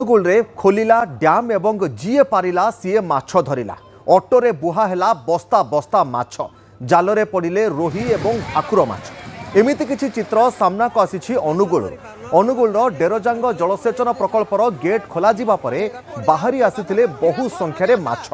Angul खोलिला dam एवं जीए पारिला CA माछ धरिला ऑटोरे बुहा हेला बस्ता बस्ता माछ जालरे पड़िले रोही एवं भाकुर माछ एमिति किछि चित्र सामना को आसी अनुगुल डेरजांग जलसेचन प्रकल्पर गेट खोल जिबा परे बाहरी आसीथिले बहु संख्यारे माछ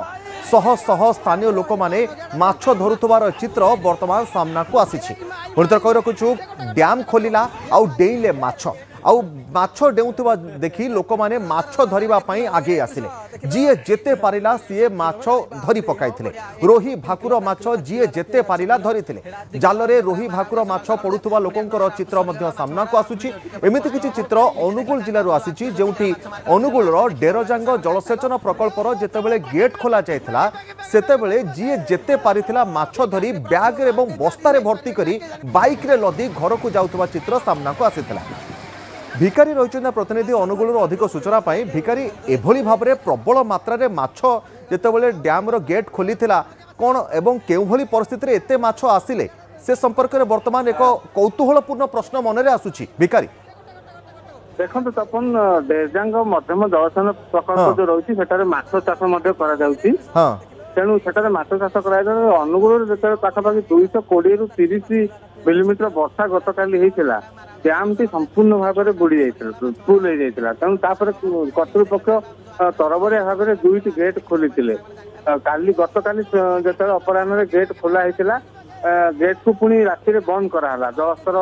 शह शह स्थानीय लोक माने माछ धरुथबार चित्र वर्तमान सामना को आसी पुणितर कहि रखुछु डैम खोलिला आउ डेइले माछ आउ माछ डेउथबा देखि लोक माने माछ धरिबा पई आगे आसिले जीए जेते पारिला सीए माछ धरि पकाइथिले रोही भाकुर माछ जीए जेते पारिला धरिथिले जालरे रोही भाकुर माछ पडुथबा लोकंकर चित्र मध्य सामना को आसुची एमिति किछि चित्र अनुगुल जिल्लारु आसीची जेउठी अनुगुलर डेरजांग जलसेचन प्रकल्पर जेतेबेले गेट खोला जायथिला सेतेबेले जीए जेते पारिथिला माछ धरि बैग एवं बस्तारे भर्ती करी बाइक रे लदी घर को जाउथबा चित्र सामना को आसीथिला। भिकारी रही प्रतिनिधि अनुगुल अधिक सूचना पाई भिकारी एभली भाव में प्रबल मात्रा रे माछ जेतेबेले डैम रो गेट खोली कौन एवं केउ भली परिस्थिति रे एते माछ आसिले से संपर्क में वर्तमान एक कौतूहलपूर्ण प्रश्न मन में आसुची भिकारी देखो तपन डेरजांग मध्यम जलसेचन प्रकल्प जो रही है माछ चाष तेणु से माछ चाष कर अनुगुल जो पाखापाखि 220 ରୁ 30 मिलीमीटर वर्षा गत काली होता डैम टी संपूर्ण भाव में बुड़ी जाता फुल हो जाता तेणु कर्तृपक्ष तरबरिया भाव में 2टी गेट खोली गत काली जो अपराह गेट खोला होता गेट को पुणी राति बंद कराला जलस्तर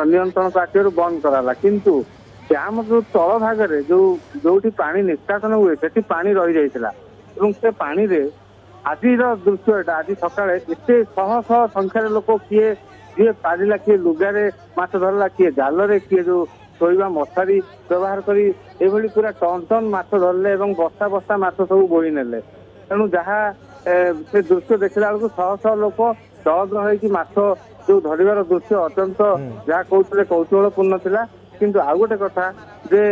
नियंत्रण कार्य बंद कराला किंतु डैम जो तल भाग में जो पानी निष्कासन हुए से पानी रही जाता से पानी रे आज दृश्य आज सकाଳେ एत शह शह संख्यार लोक किए किए पारिला किए लुगारे माछ धरला किए जालरे किए जो शोवा मशारी व्यवहार करी एभली पूरा टन टन माछ धरले एवं बस्ता बस्ता माछ सब बोई नेले तेणु जहाँ से दृश्य देखला बेलू शह शह लोक दल होगी माछ जो धरिबार दृश्य अत्यंत जहाँ कहते कौतूहलपूर्ण थिला किंतु आउ गोटे कथा जे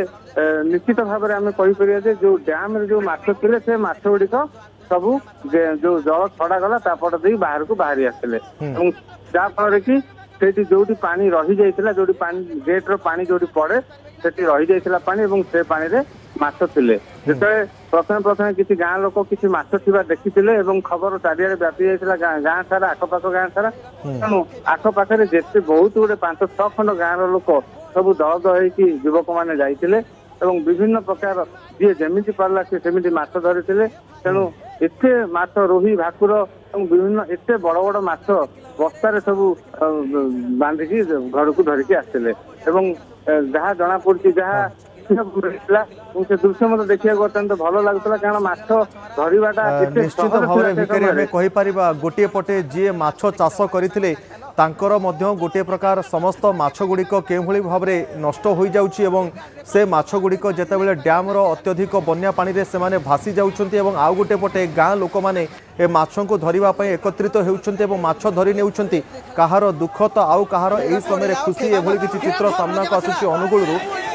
निश्चित भाव में आम कहीपर जो डैम जो माछ थे से माछ गुड़िक सब जो जल छड़ा गला तापट दे बाहर को बाहरी आसते जहाँफल कि जो पानी रही जाता जो गेट पानी जो पड़े से रही जाता पानी से पानी रे माछ थे जिते प्रथम प्रथम किसी गाँ लोक किसी माछ थिबा देखिथिले खबर चारिआडे व्यापी जाता गाँ सारा आखपाख गाँ सारा तेणु आखपाखे जिते बहुत गुड़े 5-6 खंड गाँव लोक सब दल दल युवक मैंने जाइए विभिन्न प्रकार जी जमी पारा सी सेमती माछ धरी तेणु एते माछ रोही भाकुर विभिन्न एते बड़ बड़ माछ बस्तार सब बांधिकी घर को धरिकी आसते जहाँ जना पड़ी जहाँ से दृश्य मत देखा अत्यंत भल लगुला कारण माछ धरवाटा निश्चित भाव गोटे पटे जी माछ चाष करते तांकर मध्य गोटे प्रकार समस्त माछ गुड़िक केभली भाव में नष्ट हो जाउछि एवं से माछ गुड़िक जेतेबेले डैम रो अत्यधिक बन्या पानी रे से माने भासी जाउछन्ति एवं आउ गोटे पटे गाँ लोक माने ए माछ को धरिबा पई एकत्रित हेउछन्ति एवं माछ धरि नेउछन्ति कहार दुख तो आउ कहार एही समय रे खुशी एभली किछि चित्र सामना को आसुछि अनुगुल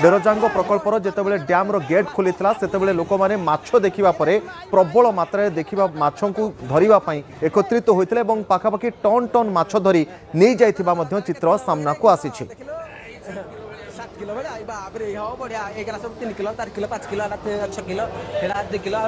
डेरजांग प्रकल्पर जेतेबेले डैम रो गेट खोलितला सेतेबेले लोक माने माछ देखिबा परे प्रबल मात्रा रे देखिबा माछ को धरिबा पई एकत्रित होइतले एवं पाखापाखि टन टन माछ धरि नहीं जाइथिबा मध्य चित्र सामना को आसीछि 7 किलो बड़ा बढ़िया 1 सब 3 kilo 4 kilo 5 kilo 6 kilo 2 kilo